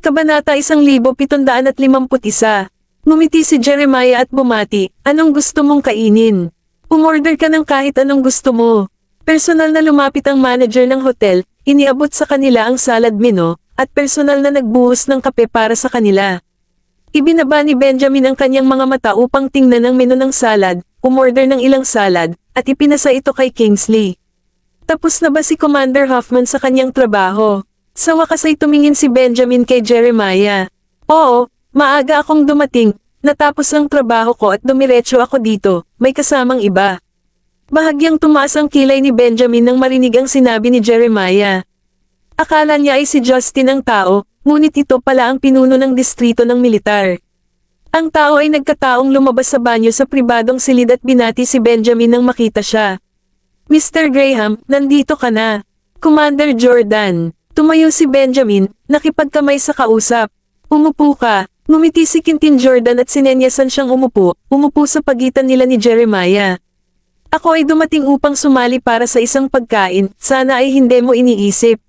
Kabanata 1751. Ngumiti si Jeremiah at bumati, "Anong gusto mong kainin? Umorder ka ng kahit anong gusto mo." Personal na lumapit ang manager ng hotel, iniabot sa kanila ang salad menu, at personal na nagbuhos ng kape para sa kanila. Ibinaba ni Benjamin ang kanyang mga mata upang tingnan ang menu ng salad, umorder ng ilang salad, at ipinasa ito kay Kingsley. Tapos na ba si Commander Hoffman sa kanyang trabaho? Sa wakas ay tumingin si Benjamin kay Jeremiah. "Oo, maaga akong dumating, natapos ang trabaho ko at dumiretso ako dito, may kasamang iba." Bahagyang tumaas ang kilay ni Benjamin nang marinig ang sinabi ni Jeremiah. Akala niya ay si Justin ang tao, ngunit ito pala ang pinuno ng distrito ng militar. Ang tao ay nagkataong lumabas sa banyo sa pribadong silid at binati si Benjamin nang makita siya. "Mr. Graham, nandito ka na." "Commander Jordan." Tumayo si Benjamin, nakipagkamay sa kausap. "Umupo ka." Ngumiti si Quintin Jordan at sinenyasan siyang umupo sa pagitan nila ni Jeremiah. "Ako ay dumating upang sumali para sa isang pagkain, sana ay hindi mo iniisip."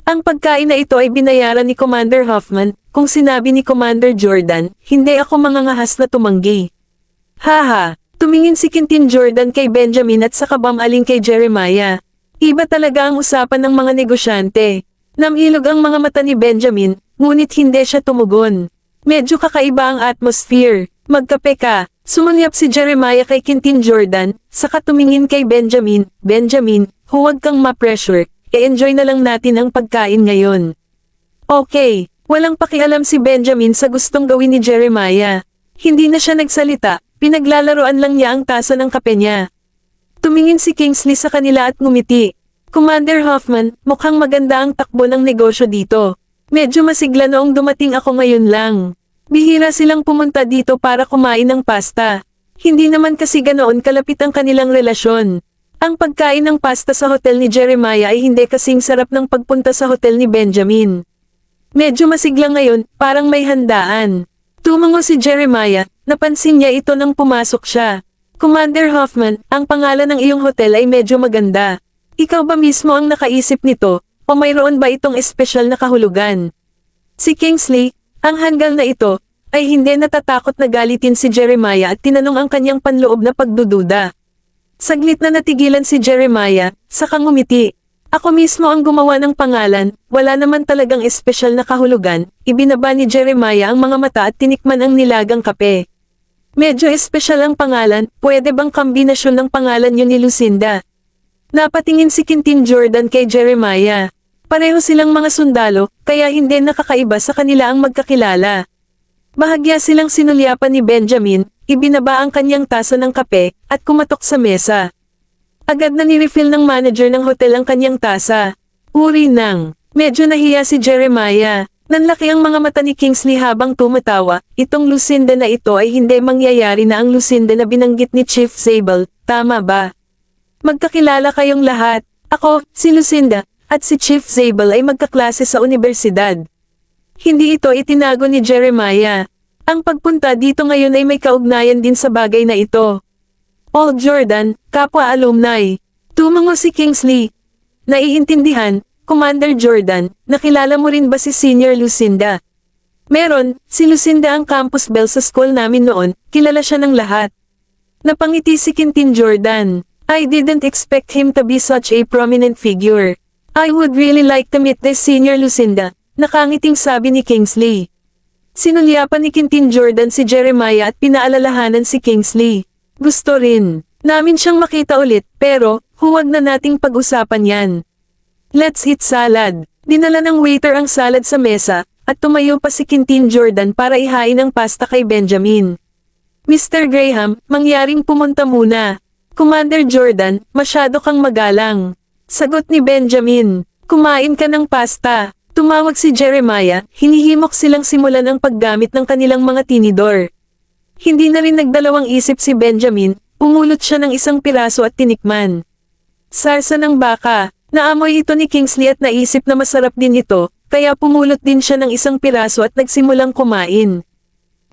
Ang pagkain na ito ay binayaran ni Commander Hoffman. Kung sinabi ni Commander Jordan, hindi ako mangangahas na tumanggi. "Haha." Tumingin si Quintin Jordan kay Benjamin at saka bumaling kay Jeremiah. Iba talaga ang usapan ng mga negosyante. Namilog ang mga mata ni Benjamin, ngunit hindi siya tumugon. Medyo kakaiba ang atmosphere. "Magkape ka." Sumulyap si Jeremiah kay Quintin Jordan, saka tumingin kay Benjamin. "Benjamin, huwag kang ma-pressure, i-enjoy na lang natin ang pagkain ngayon." "Okay." Walang pakialam si Benjamin sa gustong gawin ni Jeremiah. Hindi na siya nagsalita, pinaglalaroan lang niya ang tasa ng kape niya. Tumingin si Kingsley sa kanila at ngumiti. "Commander Hoffman, mukhang maganda ang takbo ng negosyo dito. Medyo masigla noong dumating ako ngayon lang. Bihira silang pumunta dito para kumain ng pasta. Hindi naman kasi ganoon kalapit ang kanilang relasyon." Ang pagkain ng pasta sa hotel ni Jeremiah ay hindi kasing sarap ng pagpunta sa hotel ni Benjamin. Medyo masigla ngayon, parang may handaan. Tumango si Jeremiah, napansin niya ito nang pumasok siya. "Commander Hoffman, ang pangalan ng iyong hotel ay medyo maganda. Ikaw ba mismo ang nakaisip nito, o mayroon ba itong espesyal na kahulugan?" Si Kingsley, ang hanggal na ito, ay hindi natatakot na galitin si Jeremiah at tinanong ang kanyang panloob na pagdududa. Saglit na natigilan si Jeremiah, saka ngumiti. "Ako mismo ang gumawa ng pangalan, wala naman talagang espesyal na kahulugan." Ibinaba ni Jeremiah ang mga mata at tinikman ang nilagang kape. "Medyo espesyal ang pangalan, pwede bang kombinasyon ng pangalan niyo ni Lucinda?" Napatingin si Quintin Jordan kay Jeremiah. Pareho silang mga sundalo, kaya hindi nakakaiba sa kanila ang magkakilala. Bahagya silang sinulyapan ni Benjamin, ibinaba ang kanyang tasa ng kape, at kumatok sa mesa. Agad na ni-refill ng manager ng hotel ang kanyang tasa. Uri ng, medyo nahiya si Jeremiah. Nanlaki ang mga mata ni Kingsley habang tumatawa. Itong Lucinda na ito ay hindi mangyayari na ang Lucinda na binanggit ni Chief Zabel, tama ba? Magkakilala kayong lahat. Ako, si Lucinda, at si Chief Zabel ay magkaklase sa universidad. Hindi ito itinago ni Jeremiah. Ang pagpunta dito ngayon ay may kaugnayan din sa bagay na ito. Old Jordan, kapwa alumni. Tumango si Kingsley. Naiintindihan, Commander Jordan, nakilala mo rin ba si Senior Lucinda? Meron, si Lucinda ang campus belle sa school namin noon, kilala siya ng lahat. Napangiti si Quintin Jordan. I didn't expect him to be such a prominent figure. I would really like to meet this Senior Lucinda, nakangiting sabi ni Kingsley. Sinulyapan ni Quintin Jordan si Jeremiah at pinaalalahanan si Kingsley. Gusto rin namin siyang makita ulit, pero huwag na nating pag-usapan yan. Let's eat salad. Dinala ng waiter ang salad sa mesa, at tumayo pa si Quintin Jordan para ihain ang pasta kay Benjamin. Mr. Graham, mangyaring pumunta muna. Commander Jordan, masyado kang magalang. Sagot ni Benjamin. Kumain ka ng pasta. Tumawag si Jeremiah, hinihimok silang simulan ang paggamit ng kanilang mga tinidor. Hindi na rin nagdalawang isip si Benjamin, pumulot siya ng isang piraso at tinikman. Sarsa ng baka. Naamoy ito ni Kingsley at naisip na masarap din ito, kaya pumulot din siya ng isang piraso at nagsimulang kumain.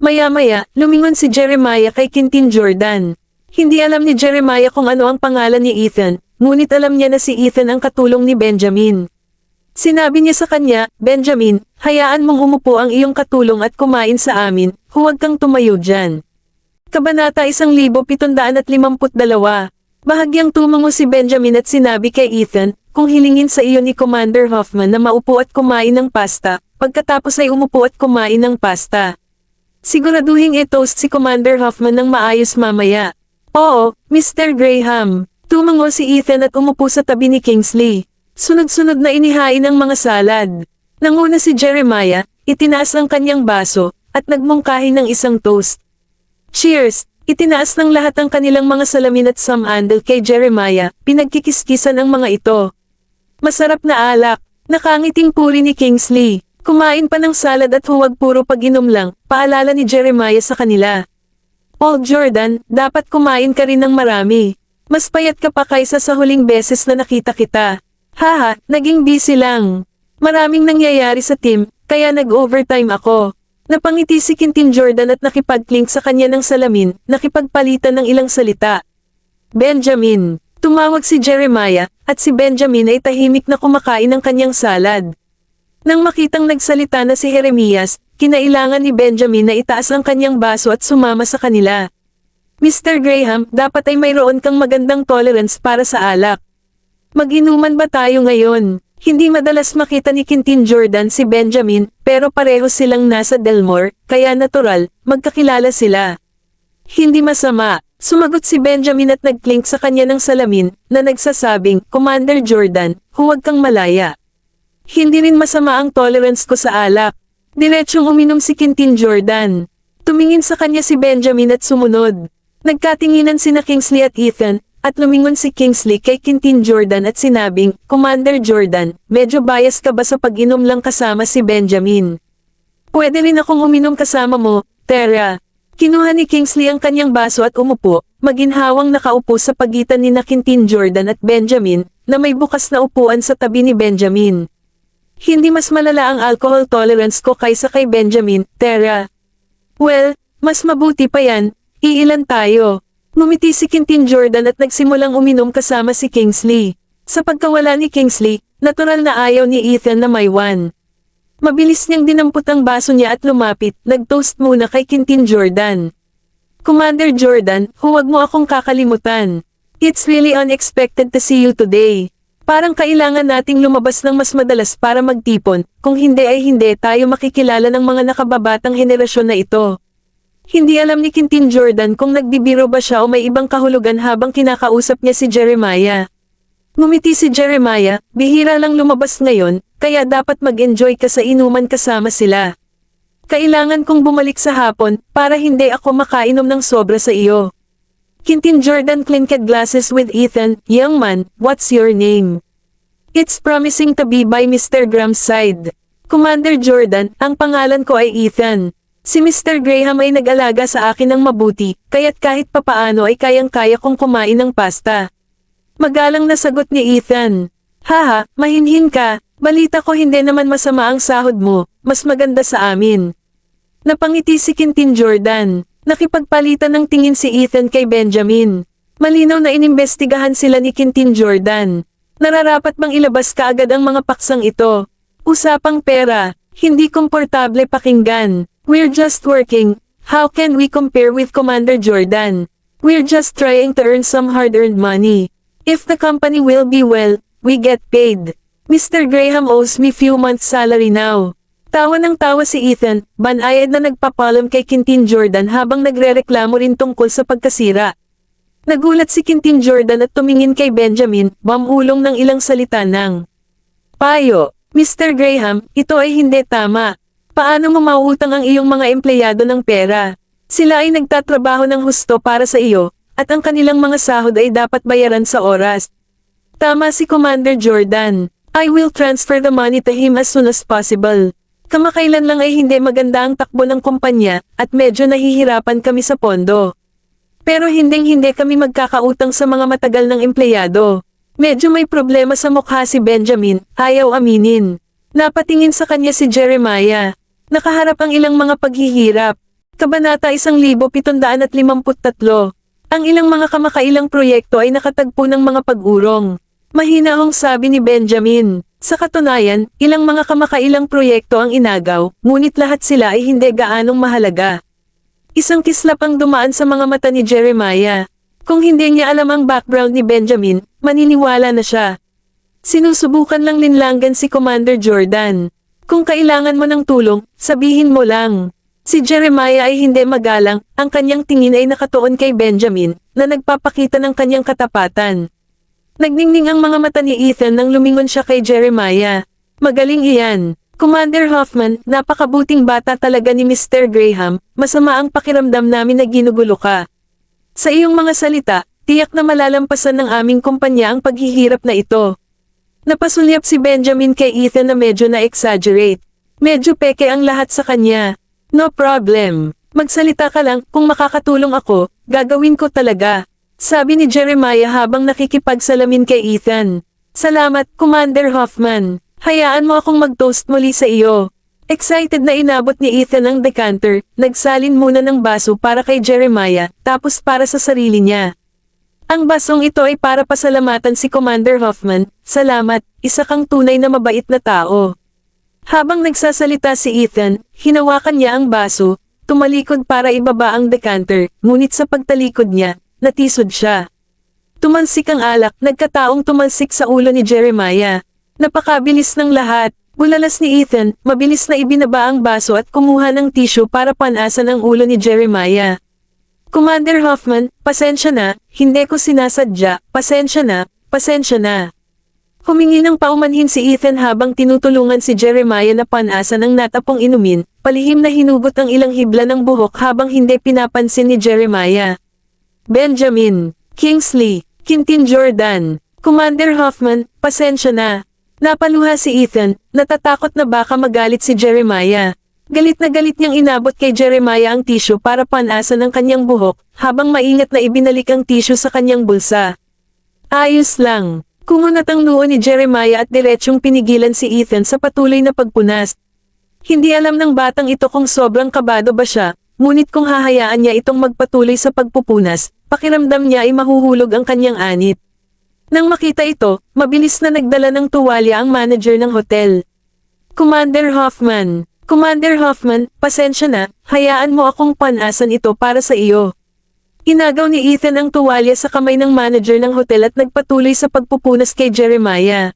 Maya-maya, lumingon si Jeremiah kay Quintin Jordan. Hindi alam ni Jeremiah kung ano ang pangalan ni Ethan, ngunit alam niya na si Ethan ang katulong ni Benjamin. Sinabi niya sa kanya, Benjamin, hayaan mong umupo ang iyong katulong at kumain sa amin, huwag kang tumayo dyan. Kabanata 1752. Bahagyang tumango si Benjamin at sinabi kay Ethan, kung hilingin sa iyo ni Commander Hoffman na maupo at kumain ng pasta, pagkatapos ay umupo at kumain ng pasta. Siguraduhin i-toast si Commander Hoffman ng maayos mamaya. Oo, Mr. Graham. Tumango si Ethan at umupo sa tabi ni Kingsley. Sunod-sunod na inihain ang mga salad. Nanguna si Jeremiah, itinaas ang kanyang baso, at nagmungkahi ng isang toast. Cheers! Itinaas ng lahat ang kanilang mga salamin at samandal kay Jeremiah, pinagkikiskisan ang mga ito. Masarap na alak, nakangiting puri ni Kingsley. Kumain pa ng salad at huwag puro pag-inom lang, paalala ni Jeremiah sa kanila. Paul Jordan, dapat kumain ka rin ng marami. Mas payat ka pa kaysa sa huling beses na nakita kita. Haha, naging busy lang. Maraming nangyayari sa team, kaya nag-overtime ako. Napangiti si Quintin Jordan at nakipag-clink sa kanya ng salamin, nakipagpalitan ng ilang salita. Benjamin. Tumawag si Jeremiah, at si Benjamin ay tahimik na kumakain ng kanyang salad. Nang makitang nagsalita na si Jeremias, kinailangan ni Benjamin na itaas ang kanyang baso at sumama sa kanila. Mr. Graham, dapat ay mayroon kang magandang tolerance para sa alak. Mag-inuman ba tayo ngayon? Hindi madalas makita ni Quintin Jordan si Benjamin, pero pareho silang nasa Delmore, kaya natural, magkakilala sila. Hindi masama, sumagot si Benjamin at nag-clink sa kanya ng salamin, na nagsasabing, Commander Jordan, huwag kang malaya. Hindi rin masama ang tolerance ko sa alak. Diretsyong uminom si Quintin Jordan. Tumingin sa kanya si Benjamin at sumunod. Nagkatinginan sina Kingsley at Ethan, at lumingon si Kingsley kay Quintin Jordan at sinabing, Commander Jordan, medyo bias ka ba sa pag-inom lang kasama si Benjamin? Pwede rin akong uminom kasama mo, Tara. Kinuha ni Kingsley ang kanyang baso at umupo, maginhawang nakaupo sa pagitan ni Quintin Jordan at Benjamin, na may bukas na upuan sa tabi ni Benjamin. Hindi mas malala ang alcohol tolerance ko kaysa kay Benjamin, Tara. Well, mas mabuti pa yan, iilan tayo. Ngumiti si Quintin Jordan at nagsimulang uminom kasama si Kingsley. Sa pagkawala ni Kingsley, natural na ayaw ni Ethan na may one. Mabilis niyang dinampot ang baso niya at lumapit, nag-toast muna kay Quintin Jordan. Commander Jordan, huwag mo akong kakalimutan. It's really unexpected to see you today. Parang kailangan nating lumabas ng mas madalas para magtipon, kung hindi ay hindi tayo makikilala ng mga nakababatang henerasyon na ito. Hindi alam ni Quintin Jordan kung nagbibiro ba siya o may ibang kahulugan habang kinakausap niya si Jeremiah. Ngumiti si Jeremiah, bihira lang lumabas ngayon, kaya dapat mag-enjoy ka sa inuman kasama sila. Kailangan kong bumalik sa hapon, para hindi ako makainom ng sobra sa iyo. Quintin Jordan clinked glasses with Ethan, young man, what's your name? It's promising to be by Mr. Graham's side. Commander Jordan, ang pangalan ko ay Ethan. Si Mr. Graham ay nag-alaga sa akin ng mabuti, kaya't kahit papaano ay kayang-kaya kong kumain ng pasta. Magalang na sagot ni Ethan. Haha, mahinhin ka, balita ko hindi naman masama ang sahod mo, mas maganda sa amin. Napangiti si Quintin Jordan. Nakipagpalitan ng tingin si Ethan kay Benjamin. Malinaw na inimbestigahan sila ni Quintin Jordan. Nararapat bang ilabas kaagad ang mga paksang ito? Usapang pera, hindi komportable pakinggan. We're just working. How can we compare with Commander Jordan? We're just trying to earn some hard-earned money. If the company will be well, we get paid. Mr. Graham owes me few months' salary now. Tawa ng tawa si Ethan, banayad na nagpapalam kay Quintin Jordan habang nagrereklamo rin tungkol sa pagkasira. Nagulat si Quintin Jordan at tumingin kay Benjamin, mamulong ng ilang salita ng payo. Mr. Graham, ito ay hindi tama. Paano mo mauutang ang iyong mga empleyado ng pera? Sila ay nagtatrabaho ng husto para sa iyo, at ang kanilang mga sahod ay dapat bayaran sa oras. Tama si Commander Jordan. I will transfer the money to him as soon as possible. Kamakailan lang ay hindi maganda ang takbo ng kumpanya, at medyo nahihirapan kami sa pondo. Pero hinding-hindi kami magkakautang sa mga matagal ng empleyado. Medyo may problema sa mukha si Benjamin, ayaw aminin. Napatingin sa kanya si Jeremiah. Nakaharap ang ilang mga paghihirap. Kabanata 1753. Ang ilang mga kamakailang proyekto ay nakatagpo ng mga pag-urong. Mahinahong sabi ni Benjamin. Sa katunayan, ilang mga kamakailang proyekto ang inagaw, ngunit lahat sila ay hindi gaanong mahalaga. Isang kislap ang dumaan sa mga mata ni Jeremiah. Kung hindi niya alam ang background ni Benjamin, maniniwala na siya. Sinusubukan lang linlangan si Commander Jordan. Kung kailangan mo ng tulong, sabihin mo lang. Si Jeremiah ay hindi magalang, ang kanyang tingin ay nakatuon kay Benjamin, na nagpapakita ng kanyang katapatan. Nagningning ang mga mata ni Ethan nang lumingon siya kay Jeremiah. Magaling iyan. Commander Hoffman, napakabuting bata talaga ni Mr. Graham, masama ang pakiramdam namin na ginugulo ka. Sa iyong mga salita, tiyak na malalampasan ng aming kumpanya ang paghihirap na ito. Napasulyap si Benjamin kay Ethan na medyo na-exaggerate. Medyo peke ang lahat sa kanya. No problem. Magsalita ka lang, kung makakatulong ako, gagawin ko talaga. Sabi ni Jeremiah habang nakikipagsalamin kay Ethan. Salamat, Commander Hoffman. Hayaan mo akong mag-toast muli sa iyo. Excited na inabot ni Ethan ang decanter, nagsalin muna ng baso para kay Jeremiah, tapos para sa sarili niya. Ang basong ito ay para pasalamatan si Commander Hoffman. Salamat, isa kang tunay na mabait na tao. Habang nagsasalita si Ethan, hinawakan niya ang baso, tumalikod para ibaba ang decanter, ngunit sa pagtalikod niya, natisod siya. Tumansik ang alak, nagkataong tumansik sa ulo ni Jeremiah. Napakabilis ng lahat. Bulalas ni Ethan, mabilis na ibinaba ang baso at kumuha ng tissue para panasan ang ulo ni Jeremiah. Commander Hoffman, pasensya na, hindi ko sinasadya, pasensya na, pasensya na. Humingi ng paumanhin si Ethan habang tinutulungan si Jeremiah na panasan ang natapong inumin, palihim na hinugot ang ilang hibla ng buhok habang hindi pinapansin ni Jeremiah. Benjamin, Kingsley, Quintin Jordan, Commander Hoffman, pasensya na. Napaluha si Ethan, natatakot na baka magalit si Jeremiah. Galit na galit niyang inabot kay Jeremiah ang tissue para panasan ang kanyang buhok, habang maingat na ibinalik ang tissue sa kanyang bulsa. Ayos lang. Kumunat ang noo ni Jeremiah at diretsyong pinigilan si Ethan sa patuloy na pagpunas. Hindi alam ng batang ito kung sobrang kabado ba siya, ngunit kung hahayaan niya itong magpatuloy sa pagpupunas, pakiramdam niya ay mahuhulog ang kanyang anit. Nang makita ito, mabilis na nagdala ng tuwalya ang manager ng hotel. Commander Hoffman, pasensya na, hayaan mo akong panasan ito para sa iyo. Inagaw ni Ethan ang tuwalya sa kamay ng manager ng hotel at nagpatuloy sa pagpupunas kay Jeremiah.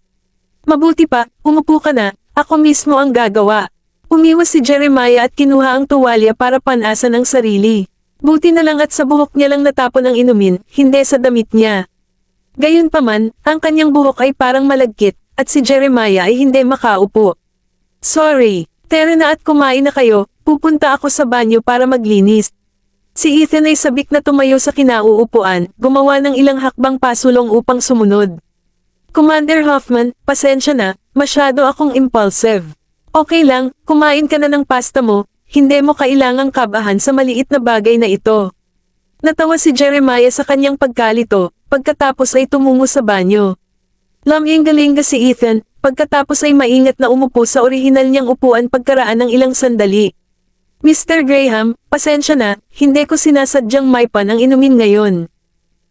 Mabuti pa, umupo ka na, ako mismo ang gagawa. Umiwas si Jeremiah at kinuha ang tuwalya para panasan ang sarili. Buti na lang at sa buhok niya lang natapon ang inumin, hindi sa damit niya. Gayunpaman, ang kanyang buhok ay parang malagkit, at si Jeremiah ay hindi makaupo. Sorry, tara na at kumain na kayo, pupunta ako sa banyo para maglinis. Si Ethan ay sabik na tumayo sa kinauupuan, gumawa ng ilang hakbang pasulong upang sumunod. Commander Hoffman, pasensya na, masyado akong impulsive. Okay lang, kumain ka na ng pasta mo, hindi mo kailangang kabahan sa maliit na bagay na ito. Natawa si Jeremiah sa kanyang pagkalito, pagkatapos ay tumungo sa banyo. Laming-galinga si Ethan, pagkatapos ay maingat na umupo sa orihinal niyang upuan pagkaraan ng ilang sandali. Mr. Graham, pasensya na, hindi ko sinasadyang maipan ang inumin ngayon.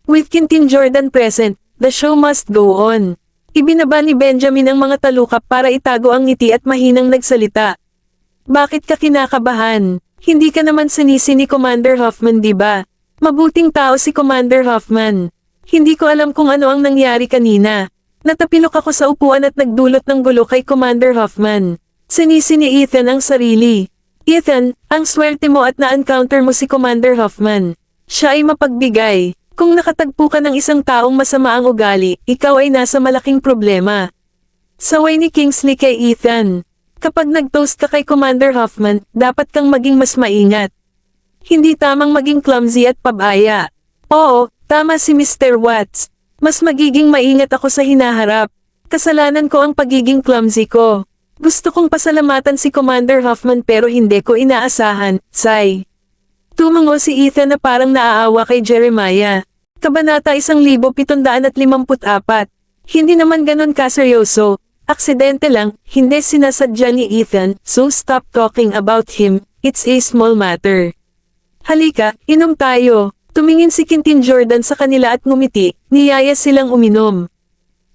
With Quintin Jordan present, the show must go on. Ibinaba ni Benjamin ang mga talukap para itago ang ngiti at mahinang nagsalita. Bakit ka kinakabahan? Hindi ka naman sinisi ni Commander Hoffman, di ba? Mabuting tao si Commander Hoffman. Hindi ko alam kung ano ang nangyari kanina. Natapilok ako sa upuan at nagdulot ng gulo kay Commander Hoffman. Sinisi ni Ethan ang sarili. Ethan, ang swerte mo at na-encounter mo si Commander Hoffman. Siya ay mapagbigay. Kung nakatagpo ka ng isang taong masama ang ugali, ikaw ay nasa malaking problema. Saway ni Kingsley kay Ethan. Kapag nag-toast ka kay Commander Hoffman, dapat kang maging mas maingat. Hindi tamang maging clumsy at pabaya. Oo, tama si Mr. Watts. Mas magiging maingat ako sa hinaharap. Kasalanan ko ang pagiging clumsy ko. Gusto kong pasalamatan si Commander Hoffman pero hindi ko inaasahan, sigh. Tumango si Ethan na parang naaawa kay Jeremiah. Kabanata 1754. Hindi naman ganon kaseryoso. Aksidente lang, hindi sinasadya ni Ethan, so stop talking about him, it's a small matter. Halika, inom tayo. Tumingin si Quintin Jordan sa kanila at ngumiti, niyaya silang uminom.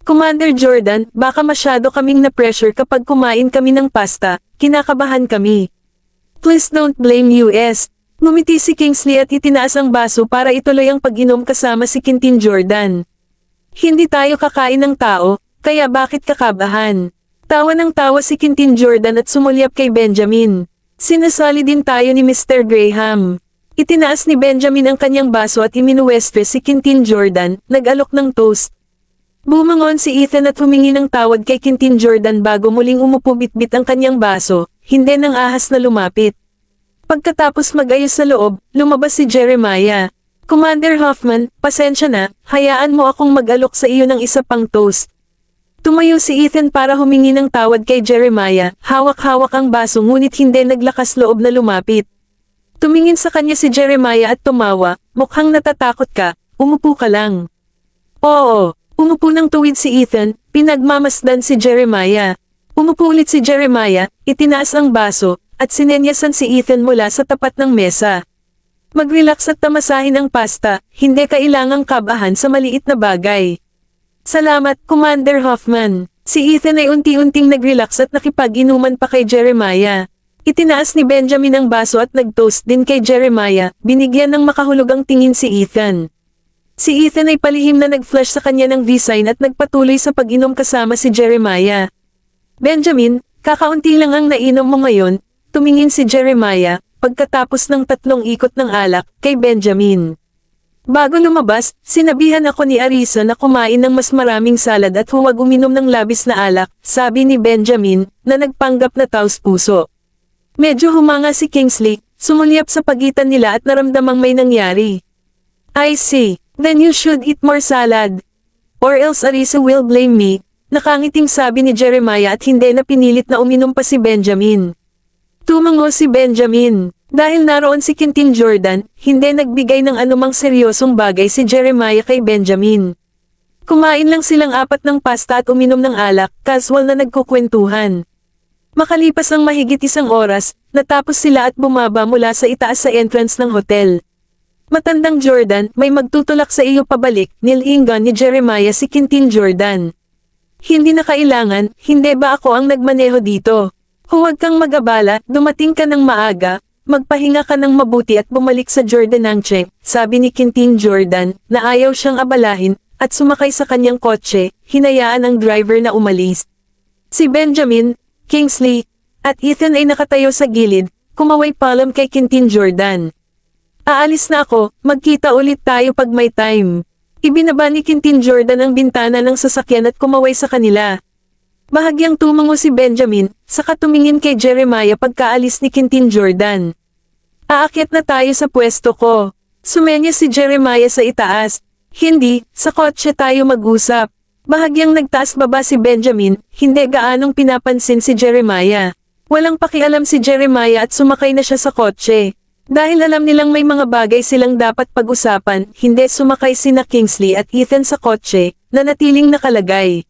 Commander Jordan, baka masyado kaming na-pressure kapag kumain kami ng pasta, kinakabahan kami. Please don't blame US. Ngumiti si Kingsley at itinaas ang baso para ituloy ang pag-inom kasama si Quintin Jordan. Hindi tayo kakain ng tao, kaya bakit kakabahan? Tawa ng tawa si Quintin Jordan at sumulyap kay Benjamin. Sinasali din tayo ni Mr. Graham. Itinaas ni Benjamin ang kanyang baso at iminuwestre si Quintin Jordan, nag-alok ng toast. Bumangon si Ethan at humingi ng tawad kay Quintin Jordan bago muling umupo bitbit ang kanyang baso, hindi ng ahas na lumapit. Pagkatapos mag-ayos sa loob, lumabas si Jeremiah. Commander Hoffman, pasensya na, hayaan mo akong mag-alok sa iyo ng isa pang toast. Tumayo si Ethan para humingi ng tawad kay Jeremiah, hawak-hawak ang baso ngunit hindi naglakas loob na lumapit. Tumingin sa kanya si Jeremiah at tumawa, mukhang natatakot ka, umupo ka lang. Oo. Umupo ng tuwid si Ethan, pinagmamasdan si Jeremiah. Umupo ulit si Jeremiah, itinaas ang baso, at sinenyasan si Ethan mula sa tapat ng mesa. Mag-relax at tamasahin ang pasta, hindi kailangang kabahan sa maliit na bagay. Salamat, Commander Hoffman. Si Ethan ay unti-unting nag-relax at nakipag-inuman pa kay Jeremiah. Itinaas ni Benjamin ang baso at nag-toast din kay Jeremiah, binigyan ng makahulugang tingin si Ethan. Si Ethan ay palihim na nag-flash sa kanya ng V-sign at nagpatuloy sa pag-inom kasama si Jeremiah. Benjamin, kakaunti lang ang nainom mo ngayon, tumingin si Jeremiah, pagkatapos ng 3 ikot ng alak, kay Benjamin. Bago lumabas, sinabihan ako ni Arisa na kumain ng mas maraming salad at huwag uminom ng labis na alak, sabi ni Benjamin, na nagpanggap na taos puso. Medyo humanga si Kingsley, sumulyap sa pagitan nila at naramdamang may nangyari. I see. Then you should eat more salad. Or else Arisa will blame me, nakangiting sabi ni Jeremiah at hindi na pinilit na uminom pa si Benjamin. Tumango si Benjamin. Dahil naroon si Quintin Jordan, hindi nagbigay ng anumang seryosong bagay si Jeremiah kay Benjamin. Kumain lang silang 4 ng pasta at uminom ng alak, casual na nagkukwentuhan. Makalipas ang mahigit 1 oras, natapos sila at bumaba mula sa itaas sa entrance ng hotel. Matandang Jordan, may magtutulak sa iyo pabalik, nilingan ni Jeremiah si Quintin Jordan. Hindi na kailangan, hindi ba ako ang nagmaneho dito? Huwag kang mag-abala, dumating ka ng maaga, magpahinga ka ng mabuti at bumalik sa Jordanangche, sabi ni Quintin Jordan, na ayaw siyang abalahin, at sumakay sa kanyang kotse, hinayaan ang driver na umalis. Si Benjamin, Kingsley, at Ethan ay nakatayo sa gilid, kumaway palom kay Quintin Jordan. Aalis na ako, magkita ulit tayo pag may time. Ibinaba ni Quintin Jordan ang bintana ng sasakyan at kumaway sa kanila. Bahagyang tumango si Benjamin, saka tumingin kay Jeremiah pagkaalis ni Quintin Jordan. Aakyat na tayo sa pwesto ko. Sumenya si Jeremiah sa itaas. Hindi, sa kotse tayo mag-usap. Bahagyang nagtaas baba si Benjamin, hindi gaanong pinapansin si Jeremiah. Walang pakialam si Jeremiah at sumakay na siya sa kotse. Dahil alam nilang may mga bagay silang dapat pag-usapan, hindi sumakay sina Kingsley at Ethan sa kotse, na natiling nakalagay.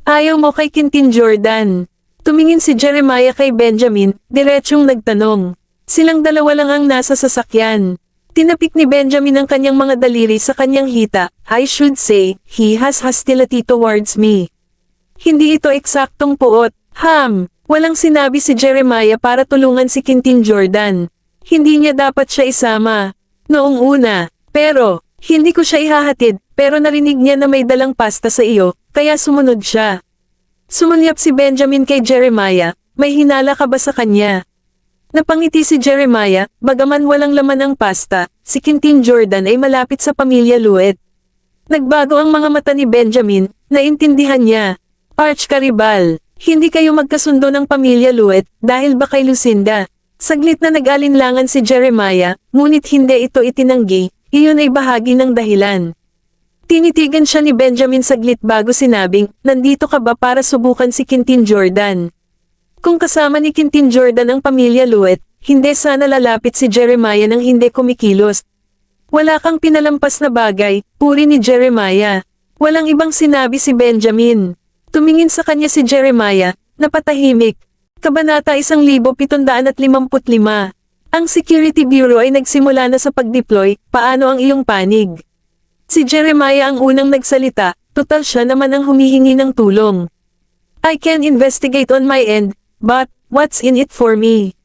Ayaw mo kay Quintin Jordan. Tumingin si Jeremiah kay Benjamin, diretsyong nagtanong. Silang dalawa lang ang nasa sasakyan. Tinapik ni Benjamin ang kanyang mga daliri sa kanyang hita, I should say, he has hostility towards me. Hindi ito eksaktong puot, walang sinabi si Jeremiah para tulungan si Quintin Jordan. Hindi niya dapat siya isama. Noong una, pero, hindi ko siya ihahatid, pero narinig niya na may dalang pasta sa iyo, kaya sumunod siya. Sumulyap si Benjamin kay Jeremiah, may hinala ka ba sa kanya? Napangiti si Jeremiah, bagaman walang laman ang pasta, si Quintin Jordan ay malapit sa pamilya Luet. Nagbago ang mga mata ni Benjamin, naintindihan niya. Arch Caribal, hindi kayo magkasundo ng pamilya Luet, dahil ba kay Lucinda? Saglit na nag-alinlangan si Jeremiah, ngunit hindi ito itinanggi, iyon ay bahagi ng dahilan. Tinitigan siya ni Benjamin saglit bago sinabing, nandito ka ba para subukan si Quintin Jordan? Kung kasama ni Quintin Jordan ang pamilya Luet, hindi sana lalapit si Jeremiah nang hindi kumikilos. Wala kang pinalampas na bagay, puri ni Jeremiah. Walang ibang sinabi si Benjamin. Tumingin sa kanya si Jeremiah, napatahimik. Kabanata 1755. Ang Security Bureau ay nagsimula na sa pag-deploy, paano ang iyong panig? Si Jeremiah ang unang nagsalita, Total siya naman ang humihingi ng tulong. I can investigate on my end, but, what's in it for me?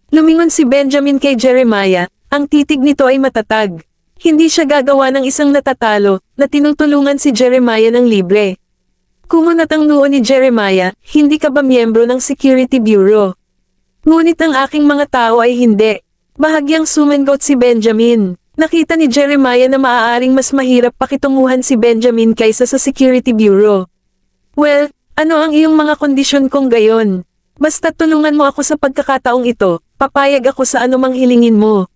Lumingon si Benjamin kay Jeremiah, ang titig nito ay matatag. Hindi siya gagawa ng isang natatalo, na tinutulungan si Jeremiah ng libre. Kumunat ang noo ni Jeremiah, hindi ka ba miyembro ng Security Bureau? Ngunit ang aking mga tao ay hindi. Bahagyang sumangot si Benjamin. Nakita ni Jeremiah na maaaring mas mahirap pakitunguhan si Benjamin kaysa sa Security Bureau. Well, ano ang iyong mga kondisyon kung gayon? Basta tulungan mo ako sa pagkakataong ito, papayag ako sa anumang hilingin mo.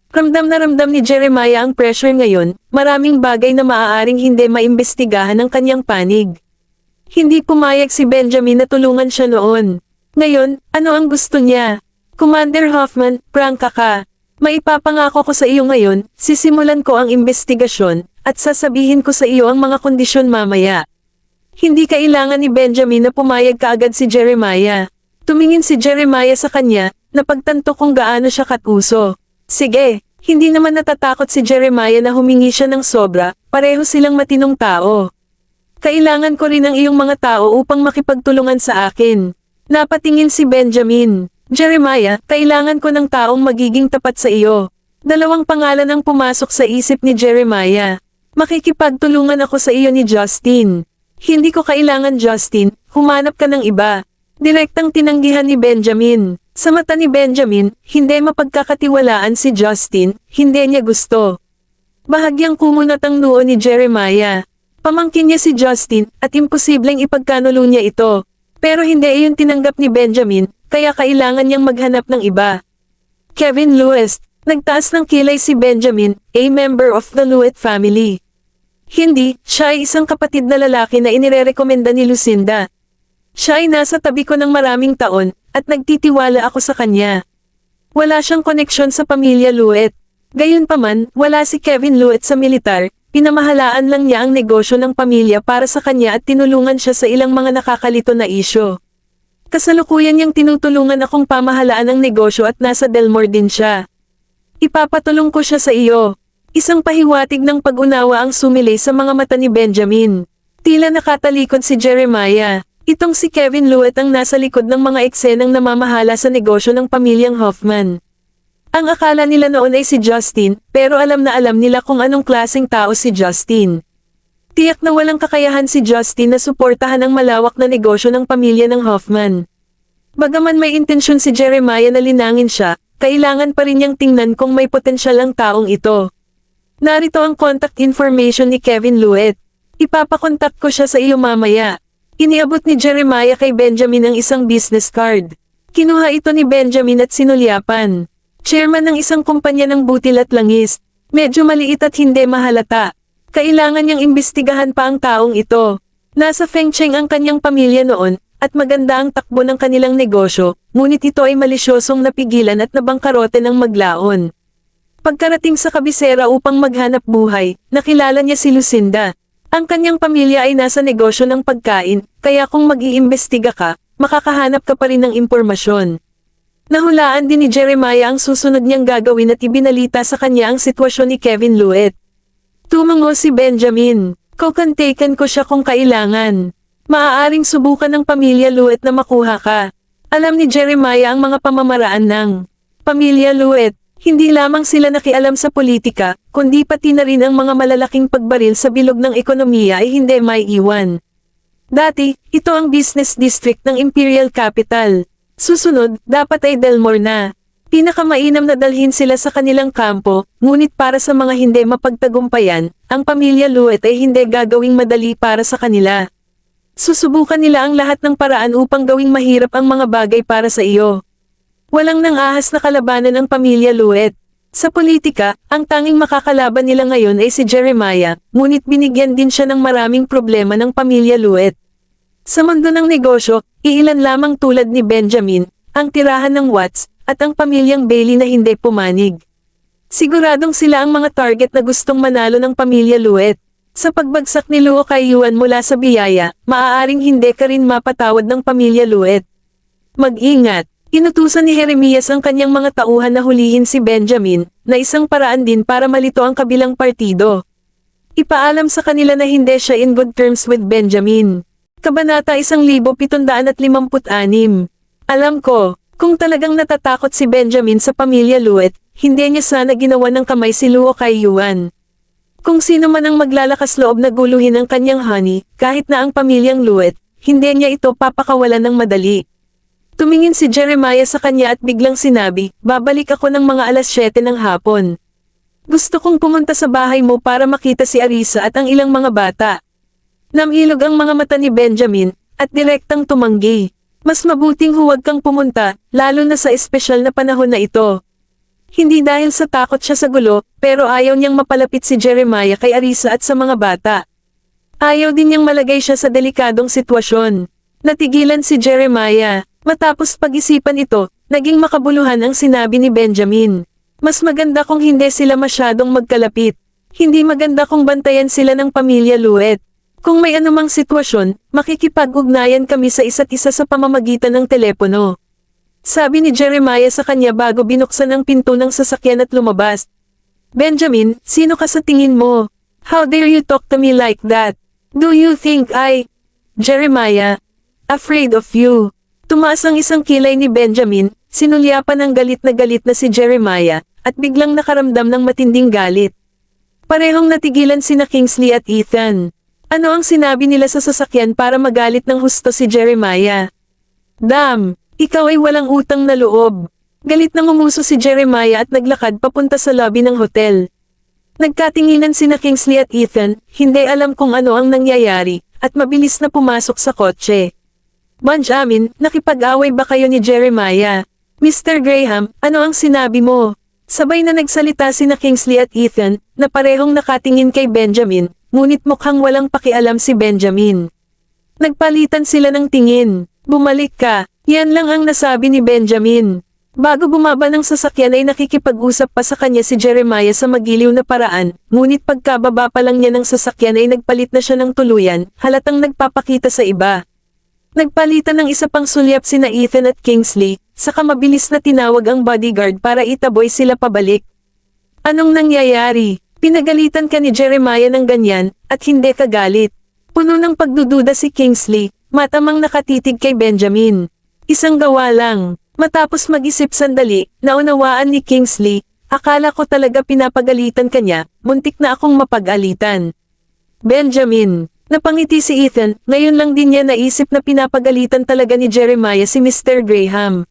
Ramdam na ramdam ni Jeremiah ang pressure ngayon, maraming bagay na maaaring hindi maimbestigahan ng kanyang panig. Hindi pumayag si Benjamin na tulungan siya noon. Ngayon, ano ang gusto niya? Commander Hoffman, prangka ka. Maipapangako ko sa iyo ngayon, sisimulan ko ang investigasyon, at sasabihin ko sa iyo ang mga kondisyon mamaya. Hindi kailangan ni Benjamin na pumayag kaagad si Jeremiah. Tumingin si Jeremiah sa kanya, napagtanto kung gaano siya katuso. Sige, hindi naman natatakot si Jeremiah na humingi siya ng sobra, pareho silang matinong tao. Kailangan ko rin ang iyong mga tao upang makipagtulungan sa akin. Napatingin si Benjamin. Jeremiah, kailangan ko ng taong magiging tapat sa iyo. Dalawang pangalan ang pumasok sa isip ni Jeremiah. Makikipagtulungan ako sa iyo ni Justin. Hindi ko kailangan Justin, humanap ka ng iba. Direktang tinanggihan ni Benjamin. Sa mata ni Benjamin, hindi mapagkakatiwalaan si Justin, hindi niya gusto. Bahagyang kumunat ang noo ni Jeremiah. Pamangkin niya si Justin, at imposibleng ipagkanulo niya ito. Pero hindi iyon tinanggap ni Benjamin, kaya kailangan niyang maghanap ng iba. Kevin Lewis, nagtaas ng kilay si Benjamin, a member of the Lewitt family. Hindi, siya ay isang kapatid na lalaki na inirerekomenda ni Lucinda. Siya ay nasa tabi ko ng maraming taon, at nagtitiwala ako sa kanya. Wala siyang koneksyon sa pamilya Lewitt. Gayunpaman, wala si Kevin Lewitt sa militar, pinamahalaan lang niya ang negosyo ng pamilya para sa kanya at tinulungan siya sa ilang mga nakakalito na isyo. Kasalukuyan niyang tinutulungan akong pamahalaan ng negosyo at nasa Delmore din siya. Ipapatulong ko siya sa iyo. Isang pahiwatig ng pag-unawa ang sumilay sa mga mata ni Benjamin. Tila nakatalikod si Jeremiah. Itong si Kevin Lewitt ang nasa likod ng mga eksenang namamahala sa negosyo ng pamilyang Hoffman. Ang akala nila noon ay si Justin, pero alam na alam nila kung anong klaseng tao si Justin. Tiyak na walang kakayahan si Justin na suportahan ang malawak na negosyo ng pamilya ng Hoffman. Bagaman may intensyon si Jeremiah na linangin siya, kailangan pa rin niyang tingnan kung may potensyal ang taong ito. Narito ang contact information ni Kevin Lewitt. Ipapakontak ko siya sa iyo mamaya. Iniabot ni Jeremiah kay Benjamin ang isang business card. Kinuha ito ni Benjamin at sinulyapan. Chairman ng isang kumpanya ng butil at langis. Medyo maliit at hindi mahalata. Kailangan niyang imbestigahan pa ang taong ito. Nasa Fengcheng ang kanyang pamilya noon, at maganda ang takbo ng kanilang negosyo, ngunit ito ay malisyosong napigilan at nabangkarote ng maglaon. Pagkarating sa kabisera upang maghanap buhay, nakilala niya si Lucinda. Ang kanyang pamilya ay nasa negosyo ng pagkain, kaya kung mag-iimbestiga ka, makakahanap ka pa rin ng impormasyon. Nahulaan din ni Jeremiah ang susunod niyang gagawin at ibinalita sa kanya ang sitwasyon ni Kevin Lewitt. Tumango si Benjamin. Kukontaken ko siya kung kailangan. Maaaring subukan ng pamilya Lewitt na makuha ka. Alam ni Jeremiah ang mga pamamaraan ng pamilya Lewitt. Hindi lamang sila nakialam sa politika, kundi pati na rin ang mga malalaking pagbaril sa bilog ng ekonomiya ay hindi maiiwan. Dati, ito ang business district ng Imperial Capital. Susunod, dapat ay Delmore na. Pinakamainam na dalhin sila sa kanilang kampo, ngunit para sa mga hindi mapagtagumpayan, ang pamilya Lewitt ay hindi gagawing madali para sa kanila. Susubukan nila ang lahat ng paraan upang gawing mahirap ang mga bagay para sa iyo. Walang nang-ahas na kalabanan ang pamilya Lewitt. Sa politika, ang tanging makakalaban nila ngayon ay si Jeremiah, ngunit binigyan din siya ng maraming problema ng pamilya Lewitt. Sa mundo ng negosyo, iilan lamang tulad ni Benjamin, ang tirahan ng Watts, at ang pamilyang Bailey na hindi pumanig. Siguradong sila ang mga target na gustong manalo ng pamilya Lewitt. Sa pagbagsak ni Luo kay Yuan mula sa biyaya, maaaring hindi ka rin mapatawad ng pamilya Lewitt. Mag-ingat. Inutusan ni Jeremias ang kanyang mga tauhan na hulihin si Benjamin, na isang paraan din para malito ang kabilang partido. Ipaalam sa kanila na hindi siya in good terms with Benjamin. Kabanata 1756. Alam ko, kung talagang natatakot si Benjamin sa pamilya Luet, hindi niya sana ginawa ng kamay si Luo kay Yuan. Kung sino man ang maglalakas loob na guluhin ang kanyang honey, kahit na ang pamilyang Luet, hindi niya ito papakawalan ng madali. Tumingin si Jeremiah sa kanya at biglang sinabi, babalik ako ng mga alas 7 ng hapon. Gusto kong pumunta sa bahay mo para makita si Arisa at ang ilang mga bata. Namilog ang mga mata ni Benjamin, at direktang tumanggi. Mas mabuting huwag kang pumunta, lalo na sa espesyal na panahon na ito. Hindi dahil sa takot siya sa gulo, pero ayaw niyang mapalapit si Jeremiah kay Arisa at sa mga bata. Ayaw din niyang malagay siya sa delikadong sitwasyon. Natigilan si Jeremiah. Matapos pag-isipan ito, naging makabuluhan ang sinabi ni Benjamin. Mas maganda kung hindi sila masyadong magkalapit. Hindi maganda kung bantayan sila ng pamilya Luet. Kung may anumang sitwasyon, makikipag-ugnayan kami sa isa't isa sa pamamagitan ng telepono. Sabi ni Jeremiah sa kanya bago binuksan ang pinto ng sasakyan at lumabas. Benjamin, sino ka sa tingin mo? How dare you talk to me like that? Do you think Jeremiah, afraid of you? Tumaas ang isang kilay ni Benjamin, sinulyapan ng galit na si Jeremiah, at biglang nakaramdam ng matinding galit. Parehong natigilan sina Kingsley at Ethan. Ano ang sinabi nila sa sasakyan para magalit ng husto si Jeremiah? Damn, ikaw ay walang utang na loob. Galit nang umuso si Jeremiah at naglakad papunta sa lobby ng hotel. Nagkatinginan sina Kingsley at Ethan, hindi alam kung ano ang nangyayari, at mabilis na pumasok sa kotse. Benjamin, nakipag-away ba kayo ni Jeremiah? Mr. Graham, ano ang sinabi mo? Sabay na nagsalita sina Kingsley at Ethan, na parehong nakatingin kay Benjamin, ngunit mukhang walang pakialam si Benjamin. Nagpalitan sila ng tingin. Bumalik ka, yan lang ang nasabi ni Benjamin. Bago bumaba ng sasakyan ay nakikipag-usap pa sa kanya si Jeremiah sa magiliw na paraan, ngunit pagkababa pa lang niya ng sasakyan ay nagpalit na siya ng tuluyan, halatang nagpapakita sa iba. Nagpalitan ng isa pang sulyap sina Ethan at Kingsley, saka mabilis na tinawag ang bodyguard para itaboy sila pabalik. Anong nangyayari? Pinagalitan ka ni Jeremiah ng ganyan, at hindi ka galit. Puno ng pagdududa si Kingsley, matamang nakatitig kay Benjamin. Isang gawa lang. Matapos mag-isip sandali, naunawaan ni Kingsley, akala ko talaga pinapagalitan kanya, muntik na akong mapag-alitan. Benjamin. Napangiti si Ethan, ngayon lang din niya naisip na pinapagalitan talaga ni Jeremiah si Mr. Graham.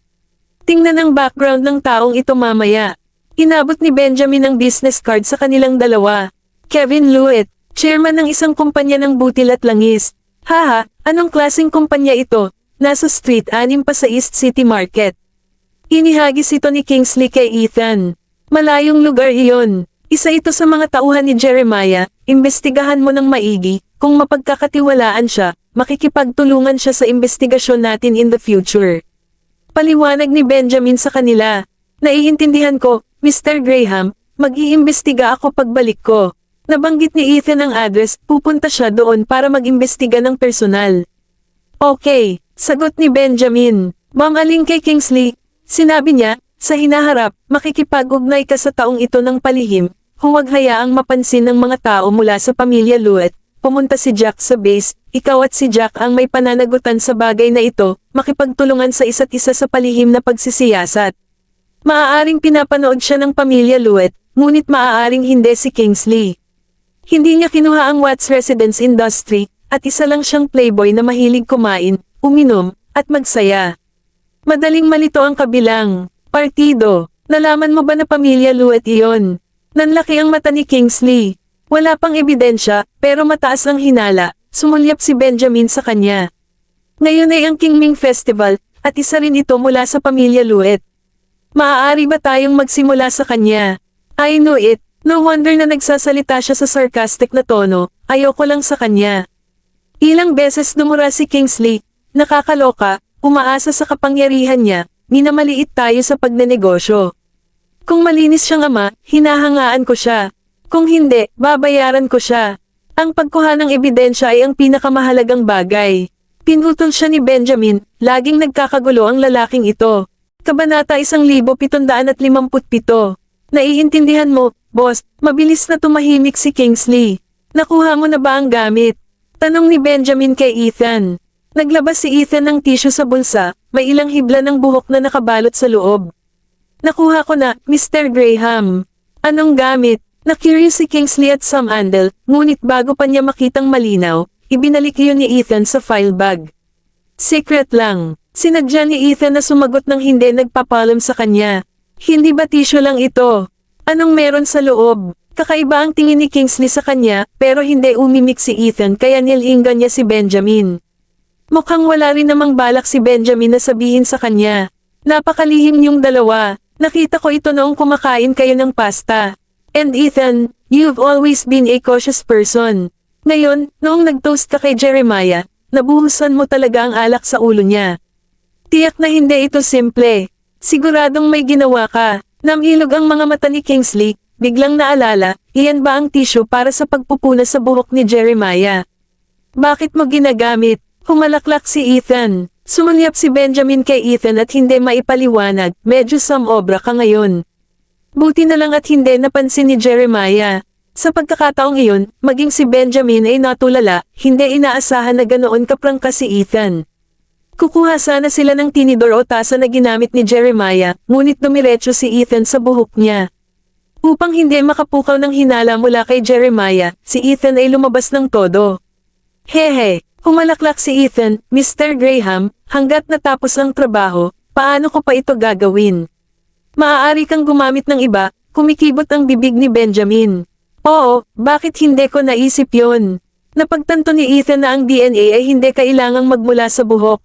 Tingnan ang background ng taong ito mamaya. Inabot ni Benjamin ang business card sa kanilang dalawa. Kevin Luet, chairman ng isang kumpanya ng butil at langis. Haha, anong klaseng kumpanya ito? Nasa Street 6 pa sa East City Market. Inihagis ito ni Kingsley kay Ethan. Malayong lugar iyon. Isa ito sa mga tauhan ni Jeremiah, imbestigahan mo ng maigi. Kung mapagkakatiwalaan siya, makikipagtulungan siya sa investigasyon natin in the future. Paliwanag ni Benjamin sa kanila. Naiintindihan ko, Mr. Graham, mag-iimbestiga ako pagbalik ko. Nabanggit ni Ethan ang address, pupunta siya doon para mag-imbestiga ng personal. Okay, sagot ni Benjamin. Mamaling kay Kingsley, sinabi niya, sa hinaharap, makikipag-ugnay ka sa taong ito ng palihim, huwag hayaang mapansin ng mga tao mula sa pamilya Luet. Pumunta si Jack sa base, ikaw at si Jack ang may pananagutan sa bagay na ito, makipagtulungan sa isa't isa sa palihim na pagsisiyasat. Maaaring pinapanood siya ng pamilya Luet, ngunit maaaring hindi si Kingsley. Hindi niya kinuha ang Watts Residence Industry, at isa lang siyang playboy na mahilig kumain, uminom, at magsaya. Madaling malito ang kabilang. Partido, nalaman mo ba na pamilya Luet iyon? Nanlaki ang mata ni Kingsley. Wala pang ebidensya, pero mataas ang hinala, sumulyap si Benjamin sa kanya. Ngayon ay ang Qingming Festival, at isa rin ito mula sa pamilya Luet. Maaari ba tayong magsimula sa kanya? I know it, no wonder na nagsasalita siya sa sarcastic na tono, ayoko lang sa kanya. Ilang beses dumura si Kingsley, nakakaloka, umaasa sa kapangyarihan niya, minamaliit tayo sa pagnenegosyo. Kung malinis siyang ama, hinahangaan ko siya. Kung hindi, babayaran ko siya. Ang pagkuha ng ebidensya ay ang pinakamahalagang bagay. Pinutol siya ni Benjamin, laging nagkakagulo ang lalaking ito. Kabanata 1757. Naiintindihan mo, boss, mabilis na tumahimik si Kingsley. Nakuha mo na ba ang gamit? Tanong ni Benjamin kay Ethan. Naglabas si Ethan ng tissue sa bulsa, may ilang hibla ng buhok na nakabalot sa loob. Nakuha ko na, Mr. Graham. Anong gamit? Na-curious si Kingsley at Sam Andel, ngunit bago pa niya makitang malinaw, ibinalik yun ni Ethan sa file bag. Secret lang. Sinadya ni Ethan na sumagot ng hindi nagpapalam sa kanya. Hindi ba tissue lang ito? Anong meron sa loob? Kakaiba ang tingin ni Kingsley sa kanya, pero hindi umimik si Ethan kaya nilinggan niya si Benjamin. Mukhang wala rin namang balak si Benjamin na sabihin sa kanya. Napakalihim niyong dalawa. Nakita ko ito noong kumakain kayo ng pasta. And Ethan, you've always been a cautious person. Ngayon, noong nag-toast ka kay Jeremiah, nabuhusan mo talaga ang alak sa ulo niya. Tiyak na hindi ito simple. Siguradong may ginawa ka. Namilog ang mga mata ni Kingsley, biglang naalala, iyan ba ang tissue para sa pagpupuna sa buhok ni Jeremiah? Bakit mo ginagamit? Humalaklak si Ethan. Sumulyap si Benjamin kay Ethan at hindi maipaliwanag, medyo samobra ka ngayon. Buti na lang at hindi napansin ni Jeremiah. Sa pagkakataong iyon, maging si Benjamin ay natulala, hindi inaasahan na ganoon kaprangka si Ethan. Kukuha sana sila ng tinidor o tasa na ginamit ni Jeremiah, ngunit dumiretso si Ethan sa buhok niya. Upang hindi makapukaw ng hinala mula kay Jeremiah, si Ethan ay lumabas ng todo. Hehe, humalaklak si Ethan, Mr. Graham, hanggat natapos ang trabaho, paano ko pa ito gagawin? Maaari kang gumamit ng iba, kumikibot ang bibig ni Benjamin. Oo, bakit hindi ko naisip yon? Napagtanto ni Ethan na ang DNA ay hindi kailangang magmula sa buhok.